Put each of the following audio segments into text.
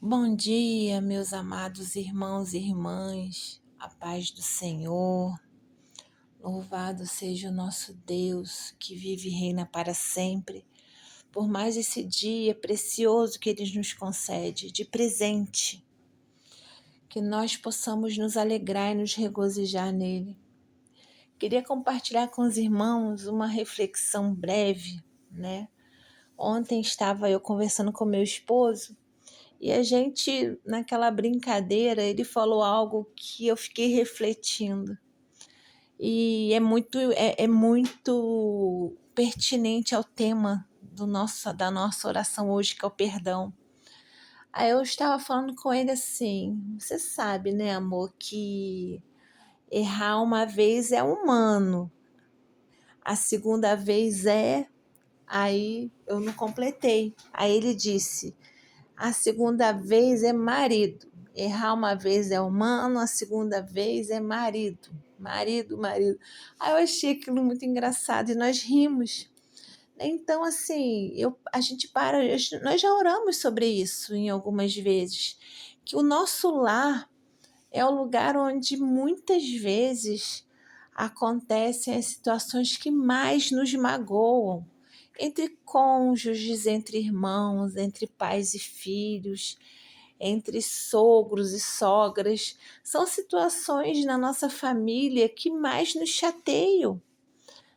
Bom dia, meus amados irmãos e irmãs, a paz do Senhor. Louvado seja o nosso Deus que vive e reina para sempre, por mais esse dia precioso que Ele nos concede de presente, que nós possamos nos alegrar e nos regozijar nele. Queria compartilhar com os irmãos uma reflexão breve, né? Ontem estava eu conversando com meu esposo. E a gente, naquela brincadeira, ele falou algo que eu fiquei refletindo. E é muito pertinente ao tema da nossa oração hoje, que é o perdão. Aí eu estava falando com ele assim: você sabe, né, amor, que errar uma vez é humano, a segunda vez é. Aí eu não completei. Aí ele disse: a segunda vez é marido. Errar uma vez é humano, a segunda vez é marido. Marido, marido. Aí eu achei aquilo muito engraçado e nós rimos. Então, assim, a gente para, nós já oramos sobre isso em algumas vezes, que o nosso lar é o lugar onde muitas vezes acontecem as situações que mais nos magoam, entre cônjuges, entre irmãos, entre pais e filhos, entre sogros e sogras. São situações na nossa família que mais nos chateiam,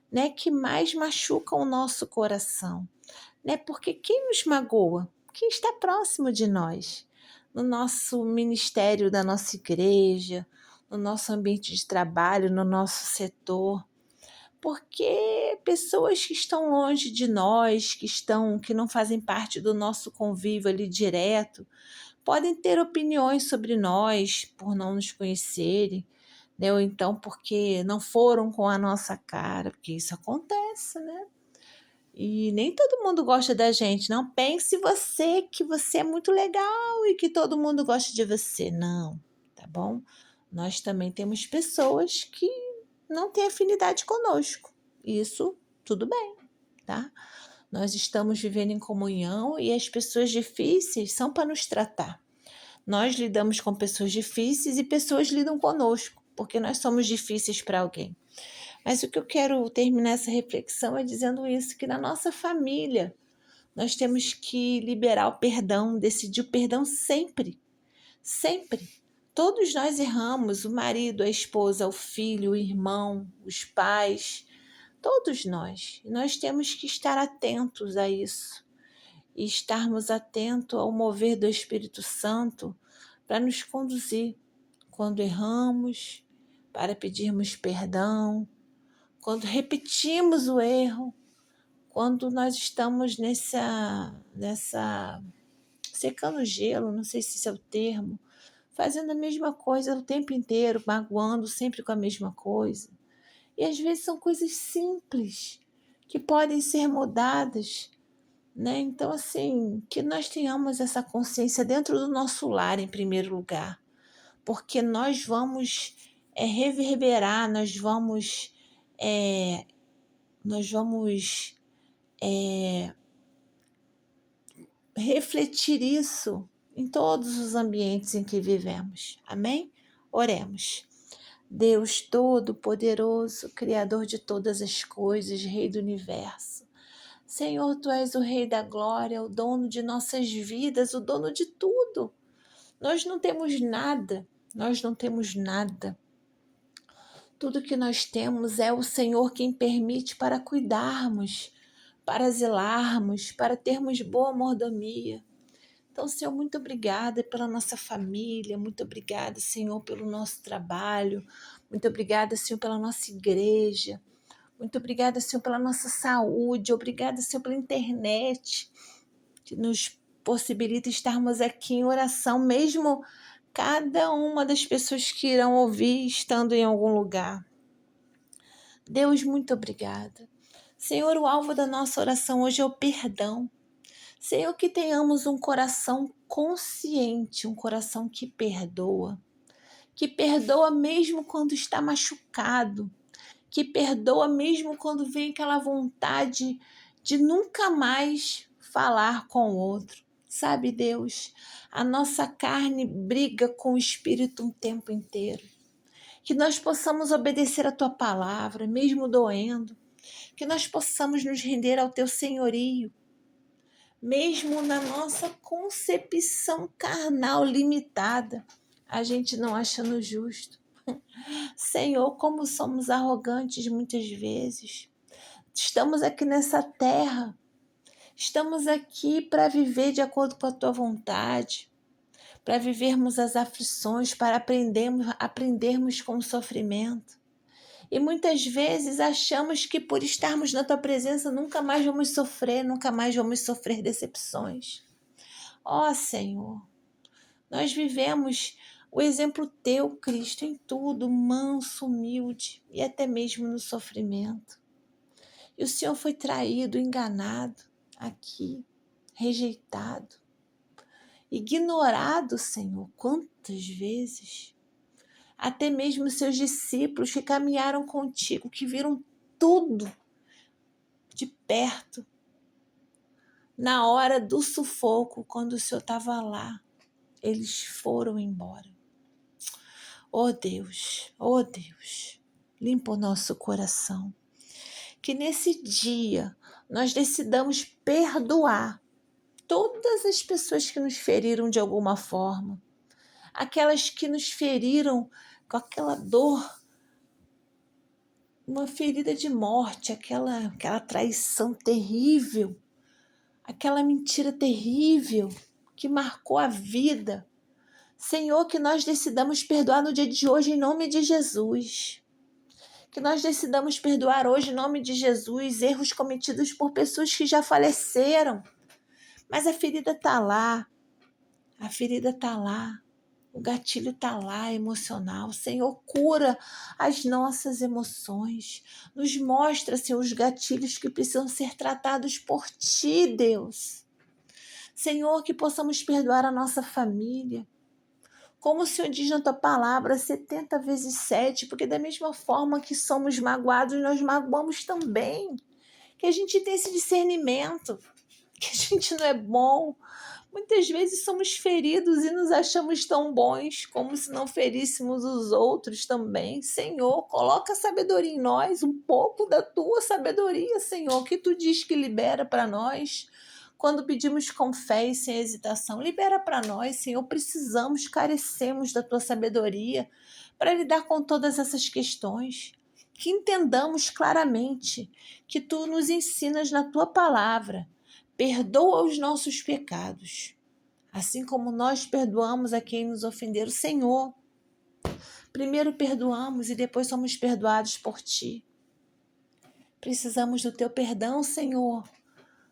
né? Que mais machucam o nosso coração, né? Porque quem nos magoa? Quem está próximo de nós, no nosso ministério da nossa igreja, no nosso ambiente de trabalho, no nosso setor. Porque pessoas que estão longe de nós, que não fazem parte do nosso convívio ali direto, podem ter opiniões sobre nós por não nos conhecerem, né? Ou então porque não foram com a nossa cara, porque isso acontece, né? E nem todo mundo gosta da gente. Não pense você que você é muito legal e que todo mundo gosta de você. Não, tá bom? Nós também temos pessoas que não têm afinidade conosco. Isso, tudo bem, tá? Nós estamos vivendo em comunhão e as pessoas difíceis são para nos tratar. Nós lidamos com pessoas difíceis e pessoas lidam conosco, porque nós somos difíceis para alguém. Mas o que eu quero terminar essa reflexão é dizendo isso, que na nossa família nós temos que liberar o perdão, decidir o perdão sempre, sempre. Todos nós erramos, o marido, a esposa, o filho, o irmão, os pais, todos nós. E nós temos que estar atentos a isso e estarmos atentos ao mover do Espírito Santo para nos conduzir quando erramos, para pedirmos perdão, quando repetimos o erro, quando nós estamos nessa secando gelo, não sei se esse é o termo, fazendo a mesma coisa o tempo inteiro, magoando sempre com a mesma coisa. E às vezes são coisas simples que podem ser mudadas, né? Então, assim, que nós tenhamos essa consciência dentro do nosso lar, em primeiro lugar, porque nós vamos reverberar, nós vamos refletir isso em todos os ambientes em que vivemos. Amém? Oremos. Deus Todo-Poderoso, Criador de todas as coisas, Rei do Universo. Senhor, Tu és o Rei da Glória, o dono de nossas vidas, o dono de tudo. Nós não temos nada, nós não temos nada. Tudo que nós temos é o Senhor quem permite para cuidarmos, para zelarmos, para termos boa mordomia. Então, Senhor, muito obrigada pela nossa família, muito obrigada, Senhor, pelo nosso trabalho, muito obrigada, Senhor, pela nossa igreja, muito obrigada, Senhor, pela nossa saúde, obrigada, Senhor, pela internet, que nos possibilita estarmos aqui em oração, mesmo cada uma das pessoas que irão ouvir estando em algum lugar. Deus, muito obrigada. Senhor, o alvo da nossa oração hoje é o perdão. Senhor, que tenhamos um coração consciente, um coração que perdoa mesmo quando está machucado, que perdoa mesmo quando vem aquela vontade de nunca mais falar com o outro. Sabe, Deus, a nossa carne briga com o Espírito um tempo inteiro. Que nós possamos obedecer a Tua palavra, mesmo doendo. Que nós possamos nos render ao Teu senhorio, mesmo na nossa concepção carnal limitada, a gente não achando justo. Senhor, como somos arrogantes muitas vezes. Estamos aqui nessa terra, estamos aqui para viver de acordo com a Tua vontade, para vivermos as aflições, para aprendermos com o sofrimento. E muitas vezes achamos que por estarmos na Tua presença nunca mais vamos sofrer decepções. Ó Senhor, nós vivemos o exemplo Teu, Cristo, em tudo, manso, humilde e até mesmo no sofrimento. E o Senhor foi traído, enganado aqui, rejeitado, ignorado, Senhor, quantas vezes? Até mesmo seus discípulos que caminharam contigo, que viram tudo de perto, na hora do sufoco, quando o Senhor estava lá, eles foram embora. Oh Deus, limpa o nosso coração. Que nesse dia nós decidamos perdoar todas as pessoas que nos feriram de alguma forma, aquelas que nos feriram com aquela dor, uma ferida de morte, aquela traição terrível, aquela mentira terrível que marcou a vida. Senhor, que nós decidamos perdoar no dia de hoje em nome de Jesus. Que nós decidamos perdoar hoje em nome de Jesus erros cometidos por pessoas que já faleceram. Mas a ferida está lá, o gatilho está lá, emocional. Senhor, cura as nossas emoções. Nos mostra, Senhor, os gatilhos que precisam ser tratados por Ti, Deus. Senhor, que possamos perdoar a nossa família. Como o Senhor diz na Tua palavra, 70 vezes 7, porque da mesma forma que somos magoados, nós magoamos também. Que a gente tenha esse discernimento, que a gente não é bom. Muitas vezes somos feridos e nos achamos tão bons, como se não feríssemos os outros também. Senhor, coloca a sabedoria em nós, um pouco da Tua sabedoria, Senhor, que Tu diz que libera para nós. Quando pedimos com fé e sem hesitação, libera para nós, Senhor, precisamos, carecemos da Tua sabedoria para lidar com todas essas questões. Que entendamos claramente que Tu nos ensinas na Tua palavra. Perdoa os nossos pecados, assim como nós perdoamos a quem nos ofenderam. Senhor, primeiro perdoamos e depois somos perdoados por Ti. Precisamos do Teu perdão, Senhor,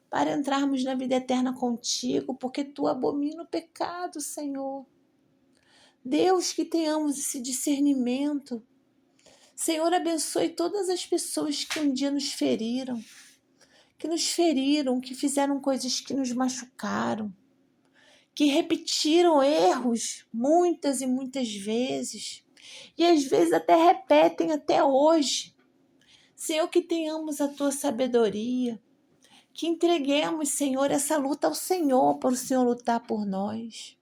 para entrarmos na vida eterna contigo, porque Tu abomina o pecado, Senhor. Deus, que tenhamos esse discernimento. Senhor, abençoe todas as pessoas que um dia nos feriram, que fizeram coisas que nos machucaram, que repetiram erros muitas e muitas vezes, e às vezes até repetem até hoje. Senhor, que tenhamos a Tua sabedoria, que entreguemos, Senhor, essa luta ao Senhor, para o Senhor lutar por nós.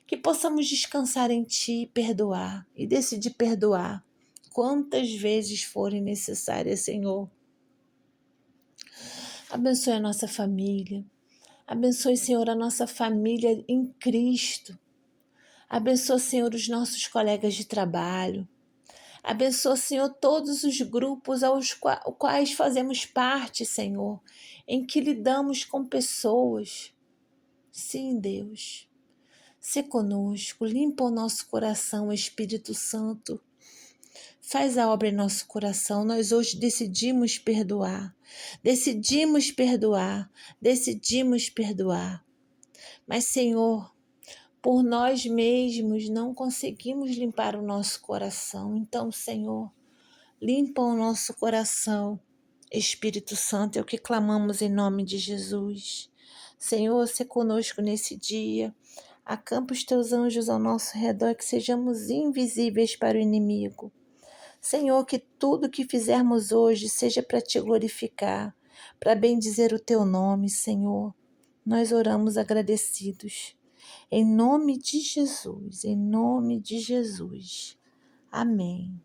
Que possamos descansar em Ti e perdoar, e decidir perdoar quantas vezes forem necessárias, Senhor. Abençoe a nossa família. Abençoe, Senhor, a nossa família em Cristo. Abençoa, Senhor, os nossos colegas de trabalho. Abençoa, Senhor, todos os grupos aos quais fazemos parte, Senhor, em que lidamos com pessoas. Sim, Deus. Sê conosco, limpa o nosso coração, Espírito Santo. Faz a obra em nosso coração. Nós hoje decidimos perdoar. Decidimos perdoar. Mas, Senhor, por nós mesmos não conseguimos limpar o nosso coração. Então, Senhor, limpa o nosso coração. Espírito Santo, é o que clamamos em nome de Jesus. Senhor, se conosco nesse dia. Acampa os Teus anjos ao nosso redor, que sejamos invisíveis para o inimigo. Senhor, que tudo que fizermos hoje seja para Te glorificar, para bendizer o Teu nome, Senhor. nós oramos agradecidos. Em nome de Jesus, em nome de Jesus. Amém.